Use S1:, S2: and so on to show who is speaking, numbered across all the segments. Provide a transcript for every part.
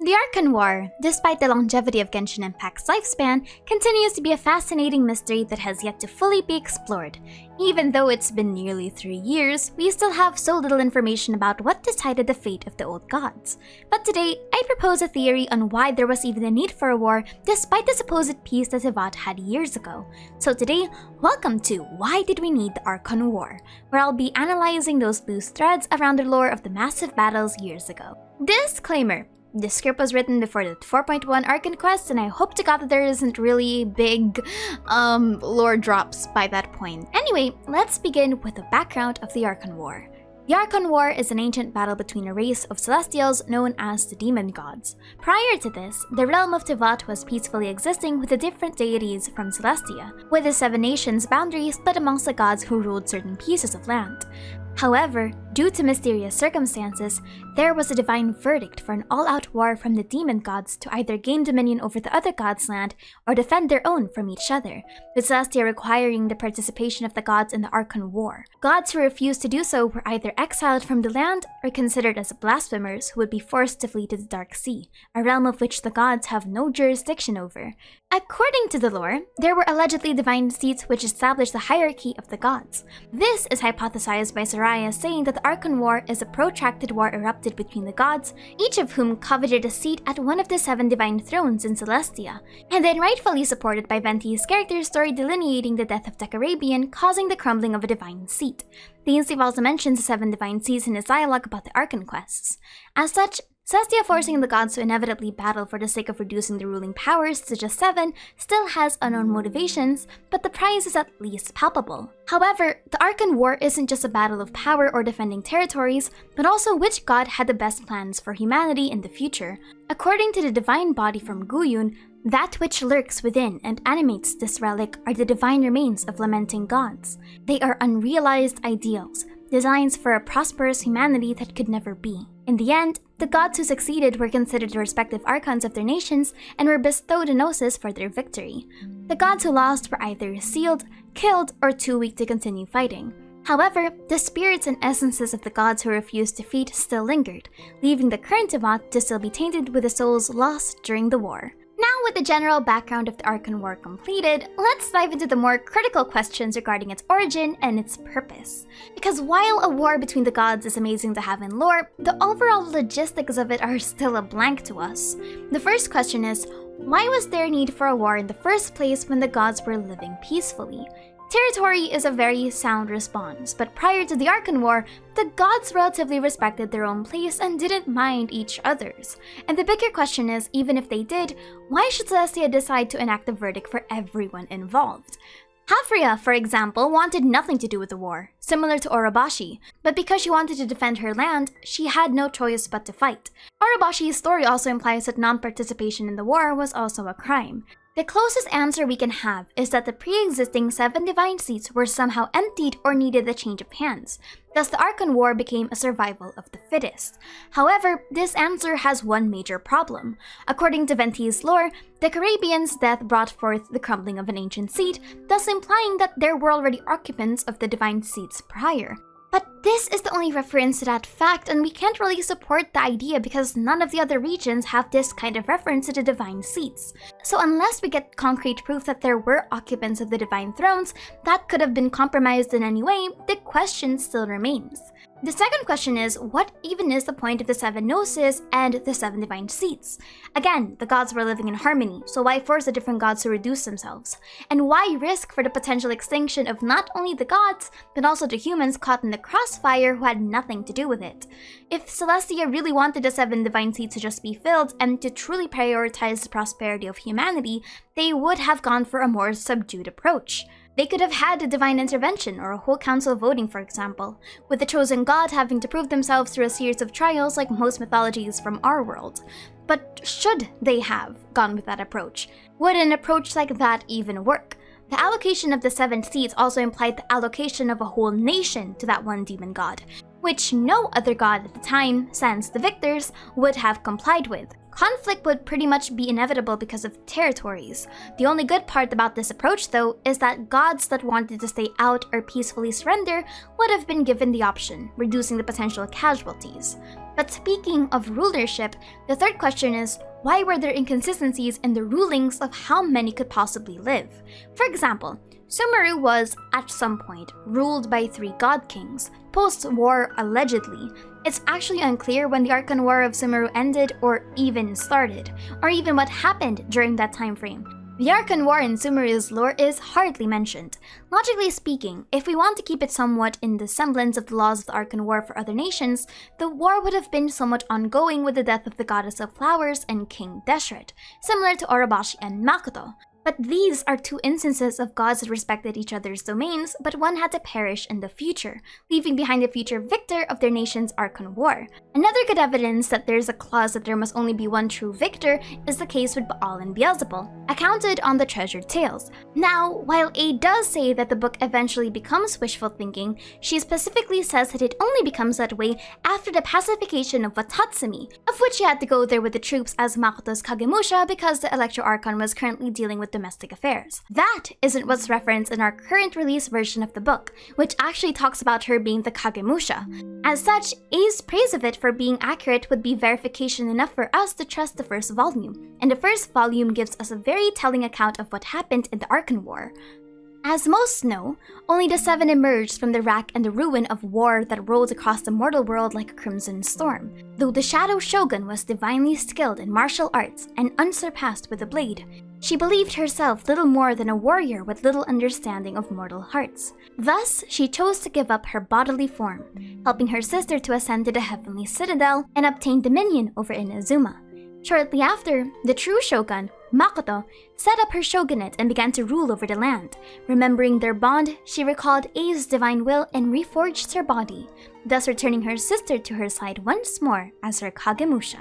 S1: The Archon War, despite the longevity of Genshin Impact's lifespan, continues to be a fascinating mystery that has yet to fully be explored. Even though it's been nearly 3 years, we still have so little information about what decided the fate of the old gods. But today, I propose a theory on why there was even a need for a war despite the supposed peace that Teyvat had years ago. So today, welcome to Why Did We Need the Archon War, where I'll be analyzing those loose threads around the lore of the massive battles years ago. Disclaimer: this script was written before the 4.1 Archon quest, and I hope to God that there isn't really big lore drops by that point. Anyway, let's begin with the background of the Archon War. The Archon War is an ancient battle between a race of celestials known as the demon gods. Prior to this, the realm of Teyvat was peacefully existing with the different deities from Celestia, with the 7 nations' boundaries split amongst the gods who ruled certain pieces of land. However, due to mysterious circumstances, there was a divine verdict for an all-out war from the demon gods to either gain dominion over the other gods' land or defend their own from each other, with Celestia requiring the participation of the gods in the Archon War. Gods who refused to do so were either exiled from the land or considered as blasphemers who would be forced to flee to the Dark Sea, a realm of which the gods have no jurisdiction over. According to the lore, there were allegedly divine seats which established the hierarchy of the gods. This is hypothesized by Soraya, saying that the Archon War is a protracted war erupted between the gods, each of whom coveted a seat at one of the 7 divine thrones in Celestia, and then rightfully supported by Venti's character story delineating the death of the Arabian, causing the crumbling of a divine seat. Steve also mentions the 7 divine seats in his dialogue about the Archon quests. As such, Celestia forcing the gods to inevitably battle for the sake of reducing the ruling powers to just 7 still has unknown motivations, but the prize is at least palpable. However, the Archon War isn't just a battle of power or defending territories, but also which god had the best plans for humanity in the future. According to the divine body from Guyun, that which lurks within and animates this relic are the divine remains of lamenting gods. They are unrealized ideals, designs for a prosperous humanity that could never be. In the end, the gods who succeeded were considered the respective archons of their nations and were bestowed a gnosis for their victory. The gods who lost were either sealed, killed, or too weak to continue fighting. However, the spirits and essences of the gods who refused defeat still lingered, leaving the current Teyvat to still be tainted with the souls lost during the war. Now, with the general background of the Archon War completed, let's dive into the more critical questions regarding its origin and its purpose. Because while a war between the gods is amazing to have in lore, the overall logistics of it are still a blank to us. The first question is, why was there a need for a war in the first place when the gods were living peacefully? Territory is a very sound response, but prior to the Archon War, the gods relatively respected their own place and didn't mind each other's. And the bigger question is, even if they did, why should Celestia decide to enact a verdict for everyone involved? Hafria, for example, wanted nothing to do with the war, similar to Orobashi, but because she wanted to defend her land, she had no choice but to fight. Orobashi's story also implies that non-participation in the war was also a crime. The closest answer we can have is that the pre-existing 7 divine seats were somehow emptied or needed a change of hands. Thus, the Archon War became a survival of the fittest. However, this answer has one major problem. According to Venti's lore, the Arabian's death brought forth the crumbling of an ancient seat, thus implying that there were already occupants of the divine seats prior. But this is the only reference to that fact, and we can't really support the idea because none of the other regions have this kind of reference to the divine seats. So unless we get concrete proof that there were occupants of the divine thrones that could have been compromised in any way, the question still remains. The second question is, what even is the point of the 7 gnosis and the 7 divine seats? Again, the gods were living in harmony, so why force the different gods to reduce themselves? And why risk for the potential extinction of not only the gods, but also the humans caught in the crossfire who had nothing to do with it? If Celestia really wanted the 7 divine seats to just be filled and to truly prioritize the prosperity of humanity, they would have gone for a more subdued approach. They could have had a divine intervention or a whole council voting, for example, with the chosen god having to prove themselves through a series of trials like most mythologies from our world. But should they have gone with that approach? Would an approach like that even work? The allocation of the 7 seats also implied the allocation of a whole nation to that one demon god, which no other god at the time, since the victors, would have complied with. Conflict would pretty much be inevitable because of territories. The only good part about this approach, though, is that gods that wanted to stay out or peacefully surrender would have been given the option, reducing the potential casualties. But speaking of rulership, the third question is, why were there inconsistencies in the rulings of how many could possibly live? For example, Sumeru was, at some point, ruled by 3 god kings, post-war allegedly. It's actually unclear when the Archon War of Sumeru ended or even started, or even what happened during that time frame. The Archon War in Sumeru's lore is hardly mentioned. Logically speaking, if we want to keep it somewhat in the semblance of the laws of the Archon War for other nations, the war would have been somewhat ongoing with the death of the Goddess of Flowers and King Deshret, similar to Orobashi and Makoto. But these are 2 instances of gods that respected each other's domains, but one had to perish in the future, leaving behind the future victor of their nation's Archon War. Another good evidence that there's a clause that there must only be one true victor is the case with Baal and Beelzebul, accounted on the Treasured Tales. Now, while A does say that the book eventually becomes wishful thinking, she specifically says that it only becomes that way after the pacification of Watatsumi, of which she had to go there with the troops as Makoto's Kagemusha because the Electro Archon was currently dealing with domestic affairs. That isn't what's referenced in our current release version of the book, which actually talks about her being the Kagemusha. As such, A's praise of it for being accurate would be verification enough for us to trust the first volume, and the first volume gives us a very telling account of what happened in the Archon War. As most know, only the 7 emerged from the rack and the ruin of war that rolled across the mortal world like a crimson storm, though the Shadow Shogun was divinely skilled in martial arts and unsurpassed with the blade. She believed herself little more than a warrior with little understanding of mortal hearts. Thus, she chose to give up her bodily form, helping her sister to ascend to the heavenly citadel and obtain dominion over Inazuma. Shortly after, the true shogun, Makoto, set up her shogunate and began to rule over the land. Remembering their bond, she recalled A's divine will and reforged her body, thus returning her sister to her side once more as her Kagemusha.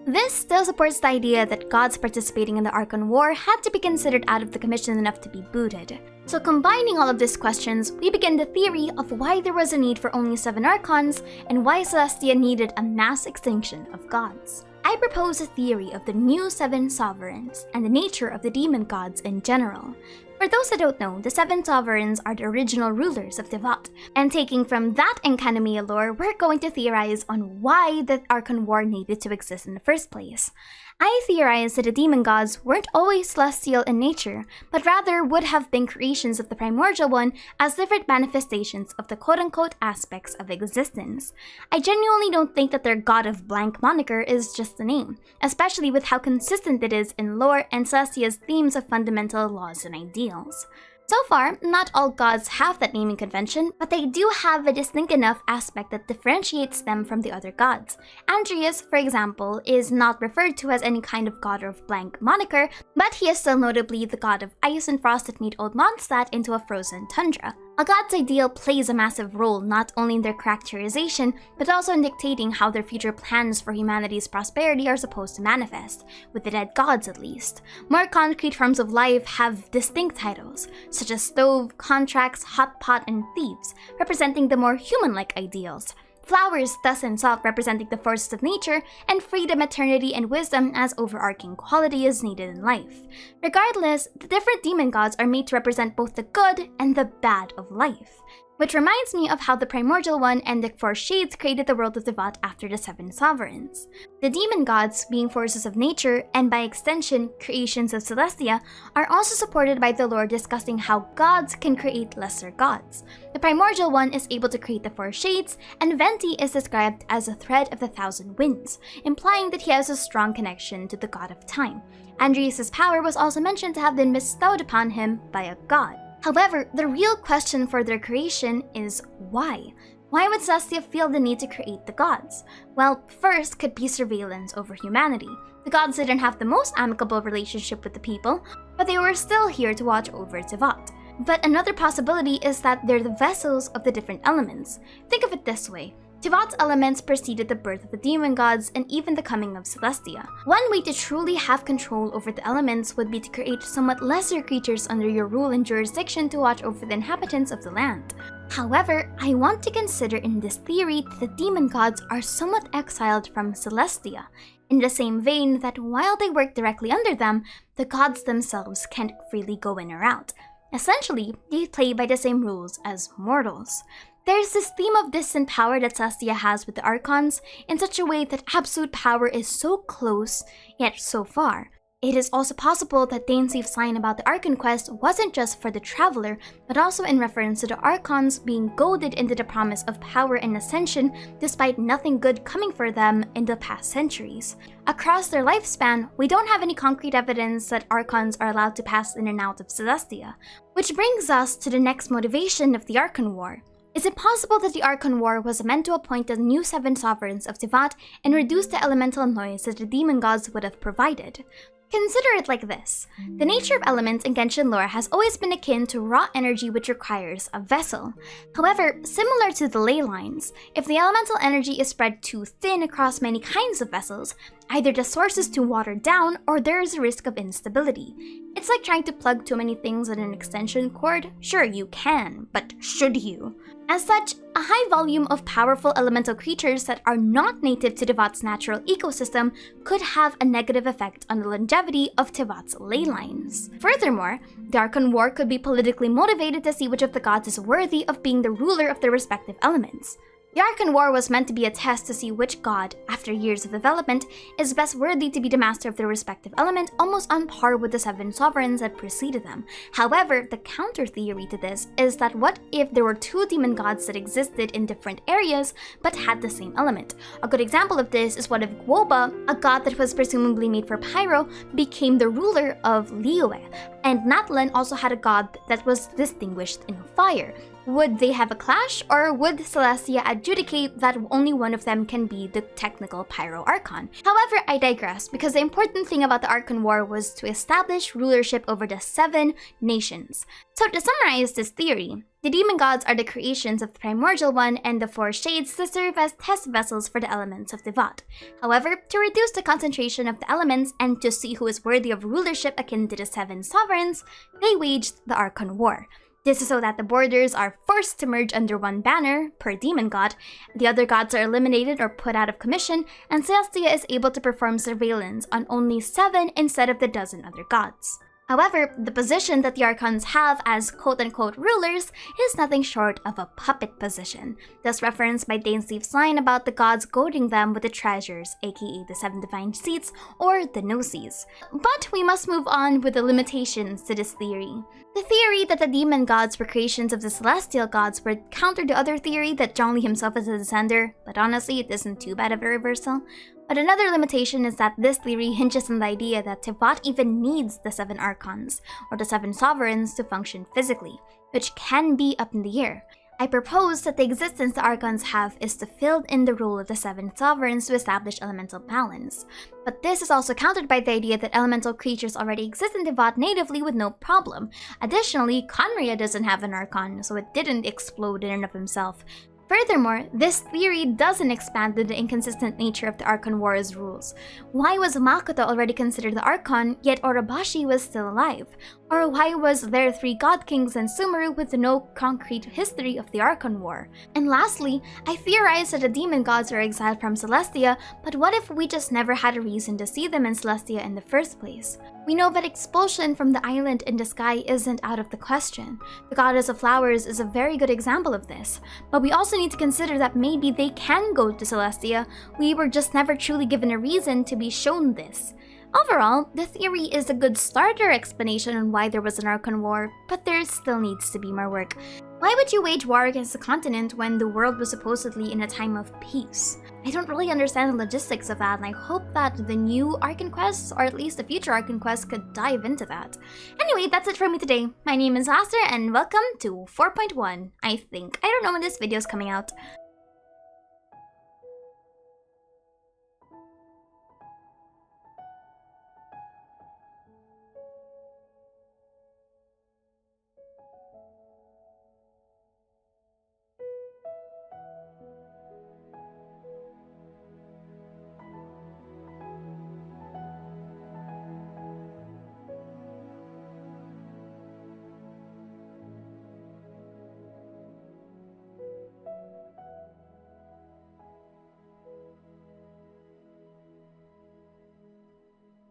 S1: This still supports the idea that gods participating in the Archon War had to be considered out of the commission enough to be booted. So combining all of these questions, we begin the theory of why there was a need for only 7 Archons and why Celestia needed a mass extinction of gods. I propose a theory of the new 7 sovereigns and the nature of the demon gods in general. For those that don't know, the 7 sovereigns are the original rulers of Tevat, and taking from that Enkanomiya lore, we're going to theorize on why the Archon War needed to exist in the first place. I theorize that the demon gods weren't always celestial in nature, but rather would have been creations of the primordial one as different manifestations of the quote-unquote aspects of existence. I genuinely don't think that their god of blank moniker is just a name, especially with how consistent it is in lore and Celestia's themes of fundamental laws and ideals. So far, not all gods have that naming convention, but they do have a distinct enough aspect that differentiates them from the other gods. Andreas, for example, is not referred to as any kind of god of blank moniker, but he is still notably the god of ice and frost that made old Mondstadt into a frozen tundra. A god's ideal plays a massive role not only in their characterization, but also in dictating how their future plans for humanity's prosperity are supposed to manifest, with the dead gods at least. More concrete forms of life have distinct titles, such as stove, contracts, hot pot, and thieves, representing the more human-like ideals. Flowers, dust, and salt representing the forces of nature, and freedom, eternity, and wisdom as overarching qualities needed in life. Regardless, the different demon gods are made to represent both the good and the bad of life. Which reminds me of how the Primordial One and the 4 Shades created the world of Tevat after the 7 sovereigns. The demon gods, being forces of nature, and by extension, creations of Celestia, are also supported by the lore discussing how gods can create lesser gods. The Primordial One is able to create the 4 Shades, and Venti is described as a thread of the 1,000 winds, implying that he has a strong connection to the god of time. Andreas' power was also mentioned to have been bestowed upon him by a god. However, the real question for their creation is why? Why would Celestia feel the need to create the gods? Well, first could be surveillance over humanity. The gods didn't have the most amicable relationship with the people, but they were still here to watch over Tevat. But another possibility is that they're the vessels of the different elements. Think of it this way. Tevat's elements preceded the birth of the demon gods and even the coming of Celestia. One way to truly have control over the elements would be to create somewhat lesser creatures under your rule and jurisdiction to watch over the inhabitants of the land. However, I want to consider in this theory that the demon gods are somewhat exiled from Celestia, in the same vein that while they work directly under them, the gods themselves can't freely go in or out. Essentially, they play by the same rules as mortals. There's this theme of distant power that Celestia has with the Archons in such a way that absolute power is so close, yet so far. It is also possible that Dainsleif's line about the Archon quest wasn't just for the Traveler, but also in reference to the Archons being goaded into the promise of power and ascension despite nothing good coming for them in the past centuries. Across their lifespan, we don't have any concrete evidence that Archons are allowed to pass in and out of Celestia, which brings us to the next motivation of the Archon War. Is it possible that the Archon War was meant to appoint the new 7 sovereigns of Tivat and reduce the elemental noise that the demon gods would have provided? Consider it like this. The nature of elements in Genshin lore has always been akin to raw energy which requires a vessel. However, similar to the ley lines, if the elemental energy is spread too thin across many kinds of vessels, either the source is too watered down or there is a risk of instability. It's like trying to plug too many things on an extension cord. Sure, you can, but should you? As such, a high volume of powerful elemental creatures that are not native to Tivat's natural ecosystem could have a negative effect on the longevity of Tivat's ley lines. Furthermore, the Archon War could be politically motivated to see which of the gods is worthy of being the ruler of their respective elements. The Archon War was meant to be a test to see which god, after years of development, is best worthy to be the master of their respective element, almost on par with the 7 sovereigns that preceded them. However, the counter theory to this is that what if there were 2 demon gods that existed in different areas but had the same element? A good example of this is what if Guoba, a god that was presumably made for pyro, became the ruler of Liyue, and Natlan also had a god that was distinguished in fire. Would they have a clash, or would Celestia adjudicate that only one of them can be the technical Pyro Archon? However, I digress, because the important thing about the Archon War was to establish rulership over the 7 nations. So to summarize this theory, the demon gods are the creations of the Primordial One and the 4 shades to serve as test vessels for the elements of Tivat. However, to reduce the concentration of the elements and to see who is worthy of rulership akin to the 7 sovereigns, they waged the Archon War. This is so that the borders are forced to merge under one banner, per demon god, the other gods are eliminated or put out of commission, and Celestia is able to perform surveillance on only 7 instead of the dozen other gods. However, the position that the Archons have as quote-unquote rulers is nothing short of a puppet position, thus referenced by Dainsleif's line about the gods goading them with the treasures, aka the 7 divine seats, or the gnosis. But we must move on with the limitations to this theory. The theory that the demon gods were creations of the celestial gods would counter the other theory that Zhongli himself is a descender, but honestly it isn't too bad of a reversal. But another limitation is that this theory hinges on the idea that Tivat even needs the 7 Archons, or the 7 sovereigns, to function physically, which can be up in the air. I propose that the existence the Archons have is to fill in the role of the 7 sovereigns to establish elemental balance. But this is also countered by the idea that elemental creatures already exist in Tivat natively with no problem. Additionally, Conria doesn't have an Archon, so it didn't explode in and of himself. Furthermore, this theory doesn't expand to the inconsistent nature of the Archon War's rules. Why was Makoto already considered the Archon, yet Orobashi was still alive? Or why was there 3 God Kings and Sumeru with no concrete history of the Archon War? And lastly, I theorize that the demon gods are exiled from Celestia, but what if we just never had a reason to see them in Celestia in the first place? We know that expulsion from the island in the sky isn't out of the question. The goddess of flowers is a very good example of this, but we also need to consider that maybe they can go to Celestia. We were just never truly given a reason to be shown this. Overall, the theory is a good starter explanation on why there was an Archon War, but there still needs to be more work. Why would you wage war against the continent when the world was supposedly in a time of peace? I don't really understand the logistics of that, and I hope that the new Archon quests, or at least the future Archon quests, could dive into that. Anyway, that's it for me today. My name is Aster, and welcome to 4.1, I think. I don't know when this video is coming out.